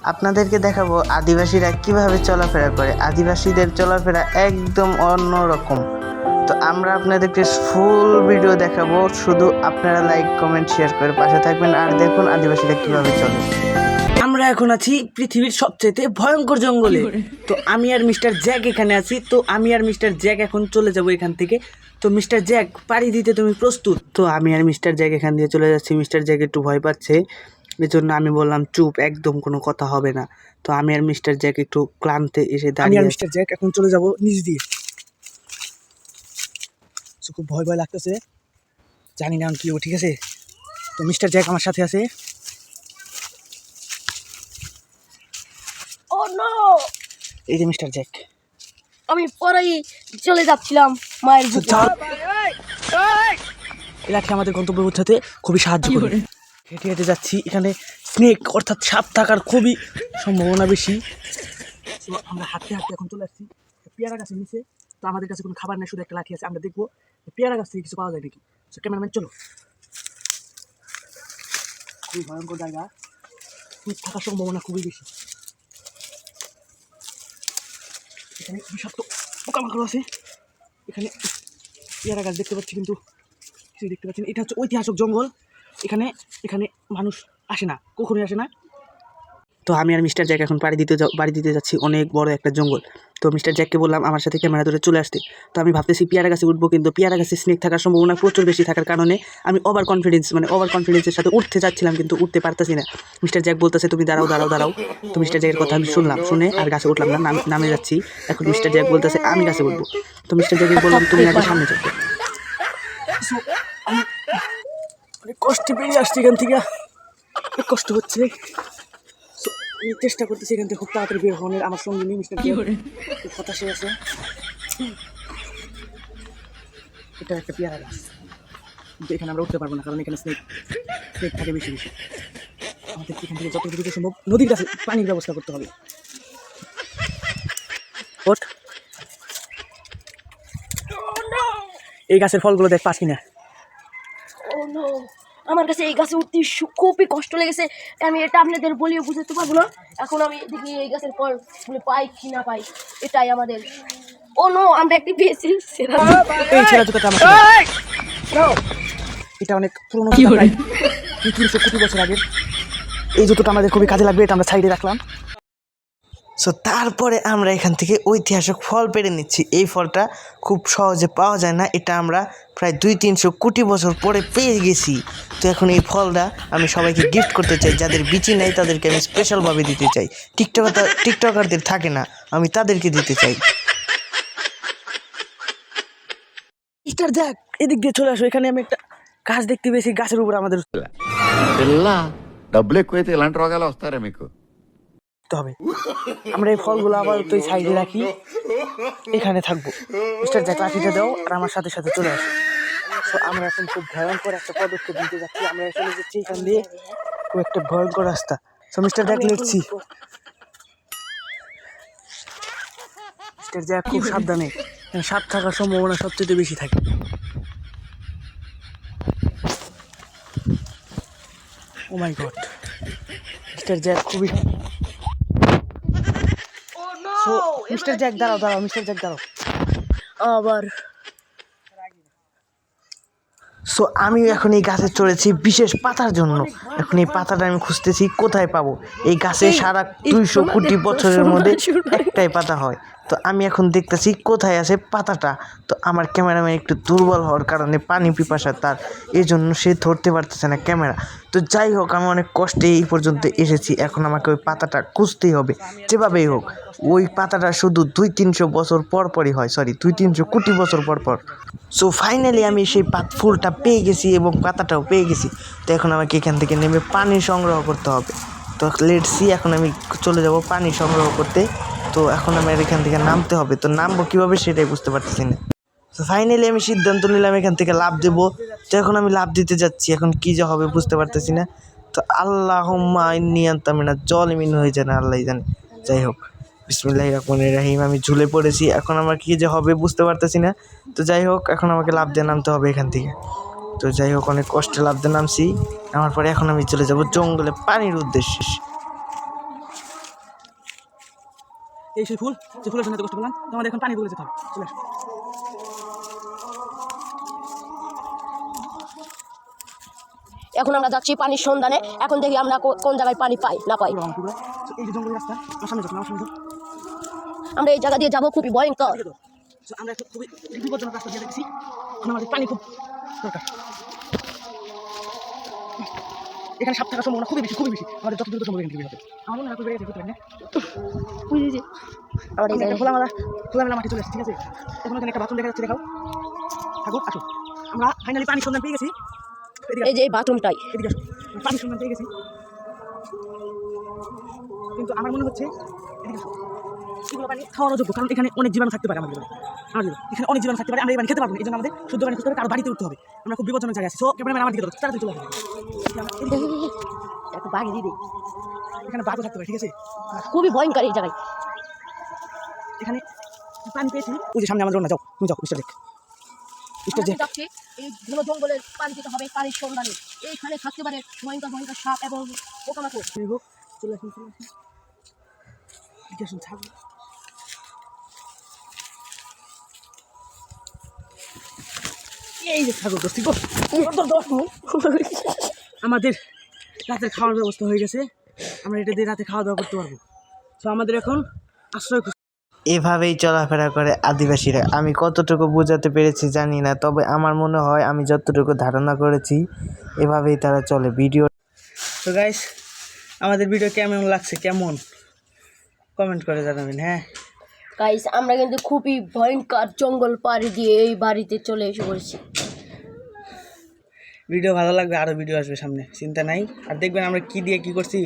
আপনাদেরকে দেখাবো আদিবাসীরা কিভাবে চলাফেরা করে। আদিবাসীদের চলাফেরা একদম অন্যরকম। তো আমরা আপনাদেরকে ফুল ভিডিও দেখাবো, শুধু আপনারা লাইক কমেন্ট শেয়ার করে পাশে থাকবেন আর দেখুন আদিবাসীরা কিভাবে চলে। আমরা এখন আছি পৃথিবীর সবচেয়ে ভয়ঙ্কর জঙ্গলে। তো আমি আর মিস্টার জ্যাক এখানে আছি। তো আমি আর মিস্টার জ্যাক এখন চলে যাব এখান থেকে। তো মিস্টার জ্যাক, পাড়ি দিতে তুমি প্রস্তুত? তো আমি আর মিস্টার জ্যাক এখান দিয়ে চলে যাচ্ছি। মিস্টার জ্যাক একটু ভয় পাচ্ছে, এই জন্য আমি বললাম চুপ, একদম কোনো কথা হবে না। তো আমি আর মিস্টার জ্যাক একটু ক্লান্তে এসে দাঁড়িয়ে। মিস্টার জ্যাক এখন চলে যাব নিচ দিয়ে। খুব ভয় ভয় লাগতেছে, জানি না কি ও। ঠিক আছে, তো মিস্টার জ্যাক আমার সাথে আছে। ও নো, এই যে মিস্টার জ্যাক। আমি পরেই চলে যাচ্ছিলাম মায়ের বুকে। এলাকায় আমাদের গন্তব্য পৌঁছাতে খুবই সাহায্য করে। হেঁটে হেঁটে যাচ্ছি, এখানে স্নেক অর্থাৎ সাপ থাকার খুবই সম্ভাবনা বেশি। তো আমরা হাঁটতে হাঁটতে এখন চলে আসছি পেয়ারা গাছের নিচে। তো আমাদের কাছে কোনো খাবার নেই, শুধু একটা লাঠি আছে। আমরা দেখবো পেয়ারা গাছ থেকে কিছু পাওয়া যায় নাকি। তো ক্যামেরাম্যান চলো। খুবই ভয়ঙ্কর জায়গা, থাকার সম্ভাবনা খুবই বেশি। এখানে বিষাক্ত পোকামাকড় আছে। এখানে পেয়ারা গাছ দেখতে পাচ্ছি কিন্তু কিছুই দেখতে পাচ্ছি না। এটা হচ্ছে ঐতিহাসিক জঙ্গল, এখানে এখানে মানুষ আসে না, কখনোই আসে না। তো আমি আর মিস্টার জ্যাক এখন বাড়ি দিতে যাচ্ছি অনেক বড় একটা জঙ্গল। তো মিস্টার জ্যাককে বললাম আমার সাথে ক্যামেরা ধরে চলে আসতে। তো আমি ভাবতেছি পেয়ারা গাছে উঠবো, কিন্তু পেয়ারা গাছে স্নেক থাকার সম্ভাবনা প্রচুর বেশি থাকার কারণে আমি ওভার কনফিডেন্সের সাথে উঠতে চাচ্ছিলাম, কিন্তু উঠতে পারতেছি না। মিস্টার জ্যাক বলতেছে তুমি দাঁড়াও দাঁড়াও দাঁড়াও। তো মিস্টার জ্যাকের কথা আমি শুনে আর গাছে উঠলাম না, নামে যাচ্ছি। এখন মিস্টার জ্যাক বলতেছে আমি গাছে উঠবো। তো মিস্টার জ্যাকে বললাম তুমি আগে সামনে যাও। অনেক কষ্টে বেরিয়ে আসছি এখান থেকে, অনেক কষ্ট হচ্ছে। আমি চেষ্টা করতেছি এখান থেকে খুব তাড়াতাড়ি বের হওয়ার। আমার সঙ্গে নিয়ে মিস্টার হতাশে আছে। এটা একটা পেয়ারা গাছ, কিন্তু এখানে আমরা উঠতে পারবো না, কারণ এখানে স্নেক থাকে বেশি বেশি। আমাদের এখান থেকে যত দ্রুত সম্ভব নদীর কাছে পানির ব্যবস্থা করতে হবে। এই গাছের ফলগুলো দেখ পাস কিনা। ও নো, আমার কাছে এই গাছে উঠতে খুবই কষ্ট লেগেছে। আমি এটা আপনাদের বলিও বুঝতে পারবো না। এখন আমি দেখি এই গাছের ফল পাই কি না পাই, এটাই আমাদের। ও নো, আমরা একটি পেয়েছি। এই ছেলে জুতাটা আমার এটা অনেক পুরোনো, 300 কোটি বছর আগের। এই জুতোটা আমাদের খুবই কাজে লাগবে, এটা আমরা সাইডে রাখলাম। সো তারপরে আমরা এখান থেকে ঐতিহাসিক ফল পেড়ে নিচ্ছি। এই ফলটা খুব সহজে পাওয়া যায় না, এটা আমরা প্রায় 200-300 কোটি বছর পরে পেয়ে গেছি। তো এখন এই ফলটা আমি সবাইকে গিফট করতে চাই, যাদের বিচি নেই তাদেরকে আমি স্পেশালভাবে দিতে চাই। টিকটকারদের থাকে না, আমি তাদেরকে দিতে চাই। মিস্টার জ্যাক, এদিক দিয়ে চলে আসো। এখানে আমি একটা গাছ দেখতে পেয়েছি, গাছের উপর আমাদের డబ్బులు ఎక్కువైతే ఇలాంటి రోగాలు వస్తారా మీకు? হবে। আমরা এই ফলগুলো আবার তো সাইডে রাখি, এখানে থাকবো। মিস্টার জ্যাক লাঠিটা দাও আর আমার সাথে সাথে চলে আসো। তো আমরা এখন খুব ভয়ঙ্কর একটা পদক্ষেপ নিতে যাচ্ছি। আমরা চলে যাচ্ছি এখান দিয়ে, খুব একটা ভয়ঙ্কর রাস্তা। তো মিস্টার জ্যাক লিখছি, মিস্টার জ্যাক খুব সাবধানে, সাপ থাকার সম্ভাবনা সবচেয়ে বেশি থাকে। ও মাই গড, মিস্টার জ্যাক খুবই। মিস্টার জ্যাক দাঁড়াও, মিস্টার জ্যাক দাঁড়াও আবার। সো আমি এখন এই গাছে চড়েছি বিশেষ পাতার জন্য। এখন এই পাতাটা আমি খুঁজতেছি কোথায় পাবো। এই গাছে সারা 200 কোটি বছরের মধ্যে একটাই পাতা হয়। তো আমি এখন দেখতেছি কোথায় আছে পাতাটা। তো আমার ক্যামেরাম্যান একটু দুর্বল হওয়ার কারণে পানি পিপাসা তার, এই জন্য সে ধরতে পারতেছে না ক্যামেরা। তো যাই হোক, আমি অনেক কষ্টে এই পর্যন্ত এসেছি। এখন আমাকে ওই পাতাটা খুঁজতেই হবে যেভাবেই হোক। ওই পাতাটা শুধু 200-300 বছর পর পরই হয়, 200-300 কোটি বছর পর পর। সো ফাইনালি আমি সেই ফুলটা পেয়ে গেছি এবং পাতাটাও পেয়ে গেছি। তো এখন আমাকে এখান থেকে নেমে পানি সংগ্রহ করতে হবে। তো লেটস সি, এখন আমি চলে যাব পানি সংগ্রহ করতে। তো এখন আমার এখান থেকে নামতে হবে। তো নামবো কীভাবে সেটাই বুঝতে পারতেছি না। তো ফাইনালি আমি সিদ্ধান্ত নিলাম এখান থেকে লাফ দেবো। তো এখন আমি লাফ দিতে যাচ্ছি, এখন কী যে হবে বুঝতে পারতেছি না। তো আল্লাহুম্মা ইন্নী আনতা মিনাজ জালিমিন হয়ে যায় না, আল্লাহই জানে। যাই হোক, বিসমিল্লাহির রহমানির রহিম। আমি ঝুলে পড়েছি, এখন আমার কী যে হবে বুঝতে পারতেছি না। তো যাই হোক, এখন আমাকে লাফ দিয়ে নামতে হবে এখান থেকে। তো যাই হোক, অনেক কষ্টে লাফ দিয়ে নামছি। নামার পরে এখন আমি চলে যাব জঙ্গলে পানির উদ্দেশ্যে। এই সেই ফুল, যে ফুলের জন্য এত কষ্ট করলাম, তো আমাদের এখন পানি তুলে যেতে হবে। চলে আসো। এখন আমরা যাচ্ছি পানির সন্ধানে। এখন দেখি আমরা কোন জায়গায় পানি পাই না পাই। পুরো আমার পুরো। So, এই যে জঙ্গলের রাস্তা, আমার সামনে যাও, আমার সামনে যাও। আমরা এই জায়গা দিয়ে যাবো, খুবই ভয়ঙ্কর। ঠিক আছে তো? So, আমরা এখন খুবই বিপজ্জনক রাস্তা দিয়ে দেখছি। এখন আমাদের পানি খুব দরকার। এখানে সাপ থাকার সম্ভাবনা খুবই বেশি, খুবই বেশি। আমাদের যত দ্রুত সম্ভব এখান থেকে বের হতে হবে। আমার মনে হয় বেড়ে গেছে, বুঝতে পারেন না? আমাদের এই আমরা একটা জায়গায় খোলামেলা মাঠে চলে আসছি, ঠিক আছে? এখন এখানে একটা বাথরুম দেখা যাচ্ছে, দেখাও। থাকো, আসো। আমরা ফাইনালি পানির সন্ধান পেয়ে গেছি। এদিকে এই যে এই বাথরুমটাই। এদিকে আসো। পানির সন্ধান পেয়ে গেছি, কিন্তু আমার মনে হচ্ছে এদিকে আসো, এগুলো পানি খাওয়ার যোগ্য, কারণ এখানে অনেক জীবাণু থাকতে পারে। আমাদের এখানে অনেক জীবাণু থাকতে পারে, আমরা এই পানি খেতে পারবো না। এই জন্য আমাদের শুদ্ধ পানি খুঁজতে হবে, কারো বাড়িতে উঠতে হবে। আমরা খুব বিপজ্জনক জায়গায় আছি। সো ক্যামেরাম্যান আমার দিকে ধরো, তাড়াতাড়ি চলে আসো। একটু বাগিয়ে দিদি, এখানে বাঘও থাকতে পারে, ঠিক আছে? খুবই ভয়ঙ্কর এই জায়গায়। এখানে পানি পেয়েছি, ওই যে সামনে আমার জন্য, যাও তুমি যাও, মিস্টার জেক, মিস্টার জেক। যাচ্ছি এই ঘন জঙ্গলের পানি খেতে হবে পানির সন্ধানে। এইখানে থাকতে পারে ভয়ঙ্কর ভয়ঙ্কর সাপ এবং পোকামাকড়। চলে আসুন, চলে আসুন, এদিকে আসুন, ছাগল। এই যে ছাগল দোস্তি গো। আমাদের রাতের খাওয়ার ব্যবস্থা হয়ে গেছে, আমরা এটা দিয়ে রাতে খাওয়া দাওয়া করতে পারবো। তো আমাদের এখন আশ্রয় এভাবেই চলাফেরা করে আদিবাসীরা। আমি কতটুকু বোঝাতে পেরেছি জানি না, তবে আমার মনে হয় আমি যতটুকু ধারণা করেছি এভাবেই তারা চলে। ভিডিও তো গাইস, আমাদের ভিডিও কেমন লাগছে, কেমন কমেন্ট করে জানাবেন। হ্যাঁ গাইস, আমরা কিন্তু খুবই ভয়ঙ্কর জঙ্গল পাড়ি দিয়ে এই বাড়িতে চলে এসে পড়েছি। ভিডিও ভালো লাগবে, আরও ভিডিও আসবে সামনে, চিন্তা নাই। আর দেখবেন আমরা কি দিয়ে কি করছি।